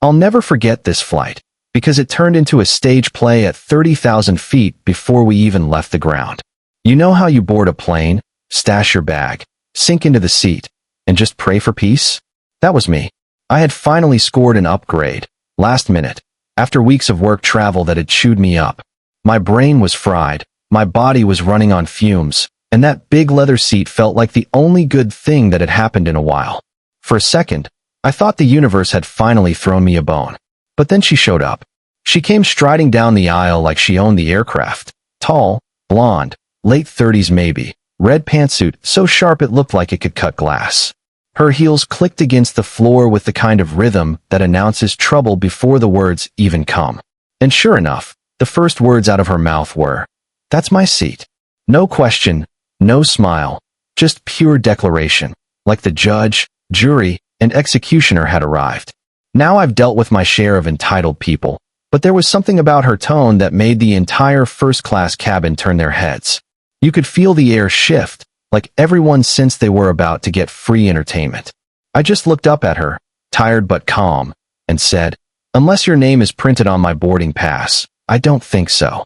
I'll never forget this flight, because it turned into a stage play at 30,000 feet before we even left the ground. You know how you board a plane, stash your bag, sink into the seat, and just pray for peace? That was me. I had finally scored an upgrade, last minute, after weeks of work travel that had chewed me up. My brain was fried, my body was running on fumes, and that big leather seat felt like the only good thing that had happened in a while. For a second, I thought the universe had finally thrown me a bone. But then she showed up. She came striding down the aisle like she owned the aircraft. Tall, blonde, late 30s maybe, red pantsuit so sharp it looked like it could cut glass. Her heels clicked against the floor with the kind of rhythm that announces trouble before the words even come. And sure enough, the first words out of her mouth were, "That's my seat." No question, no smile, just pure declaration, like the judge, jury, and executioner had arrived. Now I've dealt with my share of entitled people, but there was something about her tone that made the entire first-class cabin turn their heads. You could feel the air shift, like everyone sensed they were about to get free entertainment. I just looked up at her, tired but calm, and said, "Unless your name is printed on my boarding pass, I don't think so."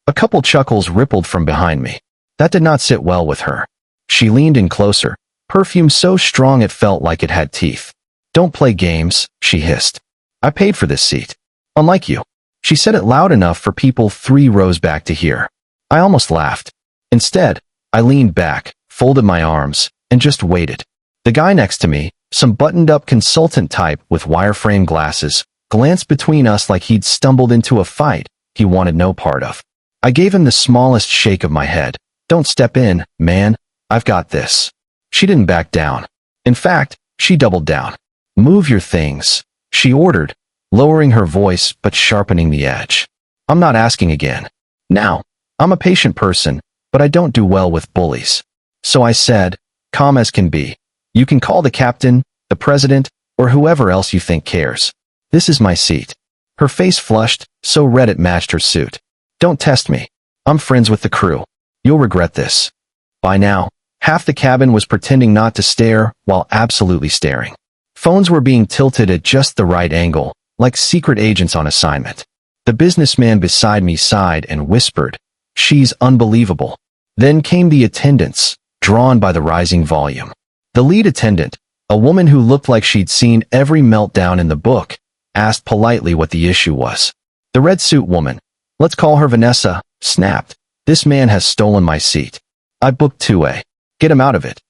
A couple chuckles rippled from behind me. That did not sit well with her. She leaned in closer, perfume so strong it felt like it had teeth. "Don't play games," she hissed. "I paid for this seat. Unlike you." She said it loud enough for people 3 rows back to hear. I almost laughed. Instead, I leaned back, folded my arms, and just waited. The guy next to me, some buttoned-up consultant type with wireframe glasses, glanced between us like he'd stumbled into a fight he wanted no part of. I gave him the smallest shake of my head. "Don't step in, man. I've got this." She didn't back down. In fact, she doubled down. "Move your things," she ordered, lowering her voice but sharpening the edge. "I'm not asking again. Now, I'm a patient person, but I don't do well with bullies." So I said, calm as can be, "You can call the captain, the president, or whoever else you think cares. This is my seat." Her face flushed, so red it matched her suit. "Don't test me. I'm friends with the crew. You'll regret this." By now, half the cabin was pretending not to stare while absolutely staring. Phones were being tilted at just the right angle, like secret agents on assignment. The businessman beside me sighed and whispered, "She's unbelievable." Then came the attendants, drawn by the rising volume. The lead attendant, a woman who looked like she'd seen every meltdown in the book, asked politely what the issue was. The red suit woman, let's call her Vanessa, snapped, "This man has stolen my seat. I booked 2A. Get him out of it."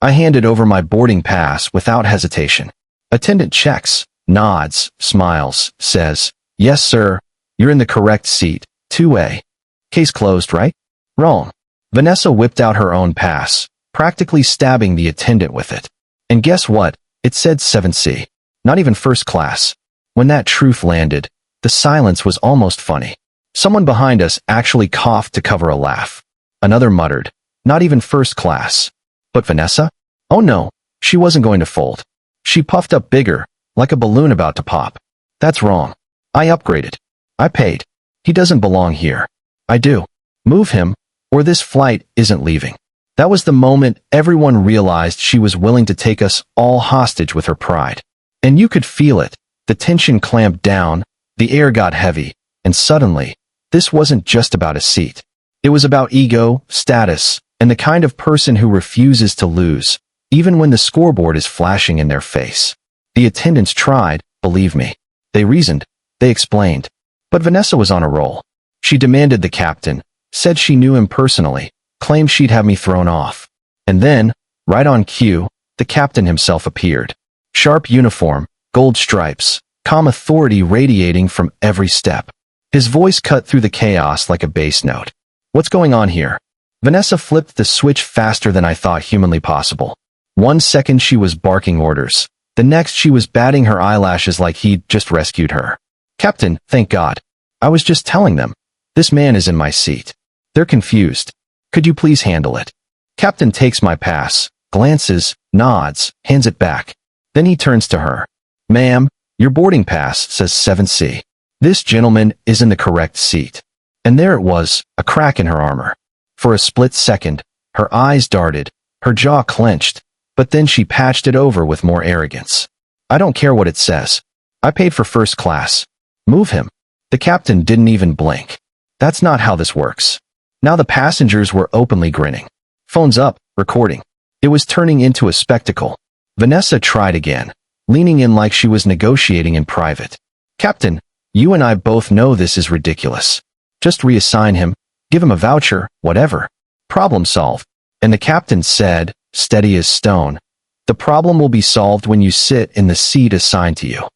I handed over my boarding pass without hesitation. Attendant checks, nods, smiles, says, "Yes, sir. You're in the correct seat, 2A. Case closed, right?" "Wrong." Vanessa whipped out her own pass, practically stabbing the attendant with it. And guess what? It said 7C. Not even first class. When that truth landed, the silence was almost funny. Someone behind us actually coughed to cover a laugh. Another muttered, "Not even first class." But Vanessa? Oh no, she wasn't going to fold. She puffed up bigger, like a balloon about to pop. "That's wrong. I upgraded. I paid. He doesn't belong here. I do. Move him, or this flight isn't leaving." That was the moment everyone realized she was willing to take us all hostage with her pride. And you could feel it. The tension clamped down, the air got heavy, and suddenly, this wasn't just about a seat. It was about ego, status, and the kind of person who refuses to lose, even when the scoreboard is flashing in their face. The attendants tried, believe me. They reasoned, they explained. But Vanessa was on a roll. She demanded the captain, said she knew him personally, claimed she'd have me thrown off. And then, right on cue, the captain himself appeared. Sharp uniform, gold stripes, calm authority radiating from every step. His voice cut through the chaos like a bass note. "What's going on here?" Vanessa flipped the switch faster than I thought humanly possible. 1 second she was barking orders. The next she was batting her eyelashes like he'd just rescued her. "Captain, thank God. I was just telling them. This man is in my seat. They're confused. Could you please handle it?" Captain takes my pass, glances, nods, hands it back. Then he turns to her. "Ma'am, your boarding pass says 7C. This gentleman is in the correct seat." And there it was, a crack in her armor. For a split second, her eyes darted, her jaw clenched, but then she patched it over with more arrogance. "I don't care what it says. I paid for first class. Move him. The captain didn't even blink. That's not how this works. Now the passengers were openly grinning. Phones up, recording. It was turning into a spectacle. Vanessa tried again, leaning in like she was negotiating in private. Captain, you and I both know this is ridiculous. Just reassign him, give him a voucher, whatever. Problem solved. And the captain said, steady as stone, the problem will be solved when you sit in the seat assigned to you.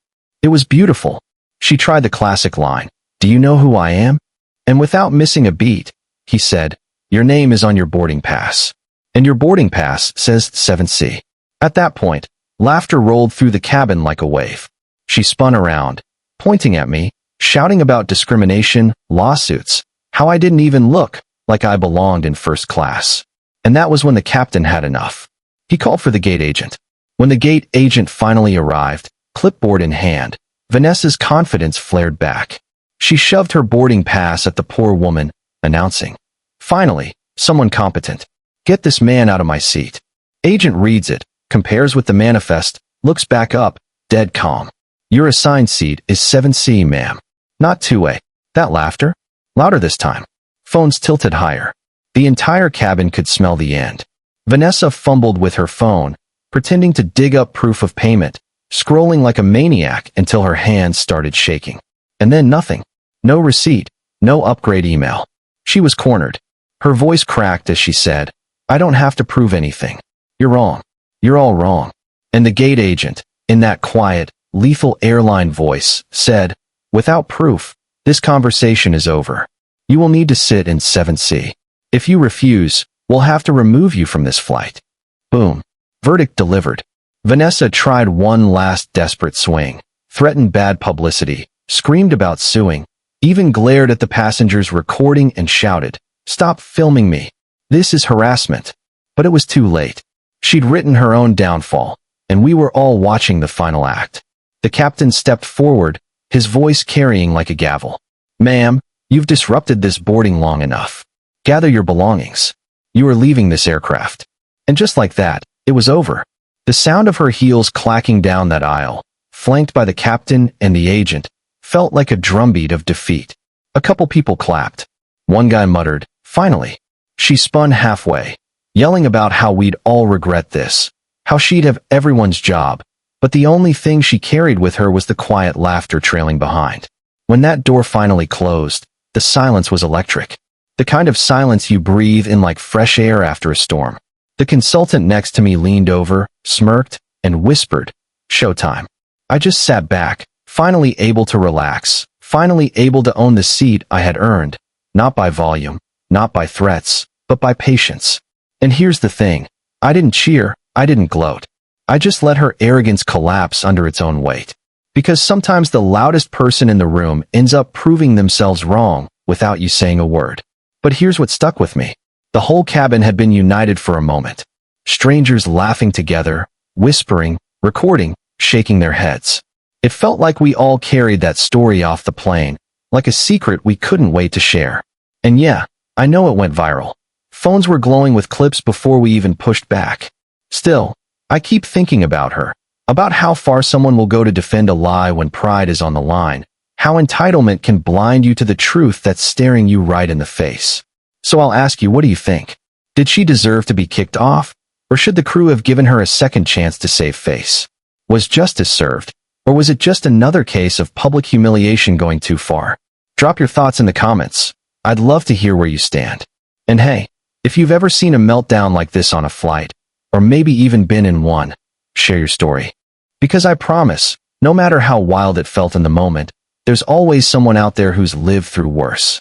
It was beautiful. She tried the classic line, do you know who I am? And without missing a beat, he said, your name is on your boarding pass. And your boarding pass says 7C. At that point, laughter rolled through the cabin like a wave. She spun around, pointing at me, shouting about discrimination, lawsuits, how I didn't even look like I belonged in first class. And that was when the captain had enough. He called for the gate agent. When the gate agent finally arrived, clipboard in hand, Vanessa's confidence flared back. She shoved her boarding pass at the poor woman, announcing, finally, someone competent. Get this man out of my seat. Agent reads it, compares with the manifest, looks back up, dead calm. Your assigned seat is 7C, ma'am. Not 2A. That laughter? Louder this time. Phones tilted higher. The entire cabin could smell the end. Vanessa fumbled with her phone, pretending to dig up proof of payment, scrolling like a maniac until her hands started shaking. And then nothing. No receipt. No upgrade email. She was cornered. Her voice cracked as she said, I don't have to prove anything. You're wrong. You're all wrong. And the gate agent, in that quiet, lethal airline voice, said, without proof, this conversation is over. You will need to sit in 7C. If you refuse, we'll have to remove you from this flight. Boom. Verdict delivered. Vanessa tried one last desperate swing, threatened bad publicity, screamed about suing, even glared at the passengers recording and shouted, stop filming me. This is harassment. But it was too late. She'd written her own downfall, and we were all watching the final act. The captain stepped forward, his voice carrying like a gavel. Ma'am, you've disrupted this boarding long enough. Gather your belongings. You are leaving this aircraft. And just like that, it was over. The sound of her heels clacking down that aisle, flanked by the captain and the agent, felt like a drumbeat of defeat. A couple people clapped. One guy muttered, finally. She spun halfway, yelling about how we'd all regret this, how she'd have everyone's job, but the only thing she carried with her was the quiet laughter trailing behind. When that door finally closed, the silence was electric. The kind of silence you breathe in like fresh air after a storm. The consultant next to me leaned over, smirked, and whispered, showtime. I just sat back, finally able to relax, finally able to own the seat I had earned, not by volume, not by threats, but by patience. And here's the thing. I didn't cheer, I didn't gloat. I just let her arrogance collapse under its own weight. Because sometimes the loudest person in the room ends up proving themselves wrong without you saying a word. But here's what stuck with me. The whole cabin had been united for a moment. Strangers laughing together, whispering, recording, shaking their heads. It felt like we all carried that story off the plane, like a secret we couldn't wait to share. And yeah, I know it went viral. Phones were glowing with clips before we even pushed back. Still, I keep thinking about her, about how far someone will go to defend a lie when pride is on the line, how entitlement can blind you to the truth that's staring you right in the face. So I'll ask you, what do you think? Did she deserve to be kicked off? Or should the crew have given her a second chance to save face? Was justice served? Or was it just another case of public humiliation going too far? Drop your thoughts in the comments. I'd love to hear where you stand. And hey, if you've ever seen a meltdown like this on a flight, or maybe even been in one, share your story. Because I promise, no matter how wild it felt in the moment, there's always someone out there who's lived through worse.